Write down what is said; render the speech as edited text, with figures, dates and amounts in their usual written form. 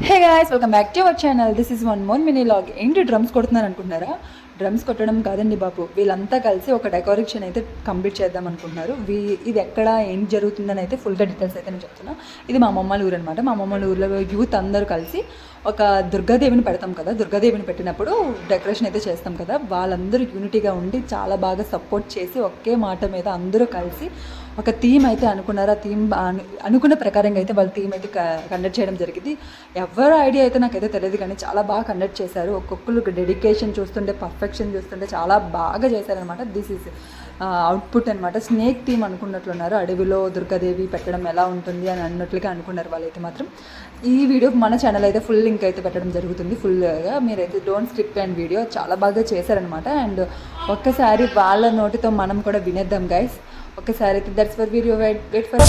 Hey guys, welcome back to our channel. This is one more mini log. ఏంటి drums కొడుతున్నారు అనుకుంటున్నారా? Drums కొట్టడం కాదండి బాబు, వీళ్ళంతా కలిసి ఒక డెకరేషన్ అయితే కంప్లీట్ చేద్దాం అనుకుంటున్నారు. ఇది ఎక్కడ ఏం జరుగుతుందని అయితే ఫుల్గా డీటెయిల్స్ అయితే నేను చెప్తున్నా. ఇది మా అమ్మమ్మ ఊరు అనమాట. మా అమ్మమ్మ ఊరిలో యూత్ అందరూ కలిసి ఒక దుర్గాదేవిని పెడతాం కదా, దుర్గాదేవిని పెట్టినప్పుడు డెకరేషన్ అయితే చేస్తాం కదా, వాళ్ళందరూ యూనిటీగా ఉండి చాలా బాగా సపోర్ట్ చేసి ఒకే మాట మీద అందరూ కలిసి ఒక థీమ్ అయితే అనుకున్నారు. ఆ థీమ్ అనుకున్న ప్రకారంగా అయితే వాళ్ళ థీమ్ అయితే కండక్ట్ చేయడం జరిగింది. ఎవరి ఐడియా అయితే నాకైతే తెలియదు, కానీ చాలా బాగా కండక్ట్ చేశారు. ఒక్కొక్కరు డెడికేషన్ చూస్తుంటే, పర్ఫెక్షన్ చూస్తుంటే చాలా బాగా చేశారనమాట. దిస్ ఈజ్ అవుట్పుట్ అనమాట. స్నేక్ థీమ్ అనుకున్నట్లున్నారు. అడవిలో దుర్గాదేవి పెట్టడం ఎలా ఉంటుంది అని అన్నట్లుగా అనుకున్నారు వాళ్ళైతే మాత్రం. ఈ వీడియో మన ఛానల్ అయితే ఫుల్ లింక్ అయితే పెట్టడం జరుగుతుంది. ఫుల్గా మీరైతే డోంట్ స్కిప్ అండ్ వీడియో చాలా బాగా చేశారనమాట. అండ్ ఒక్కసారి వాళ్ళ నోటితో మనం కూడా వినేద్దాం గైస్. ఒక్కసారి అయితే that's for video. Wait for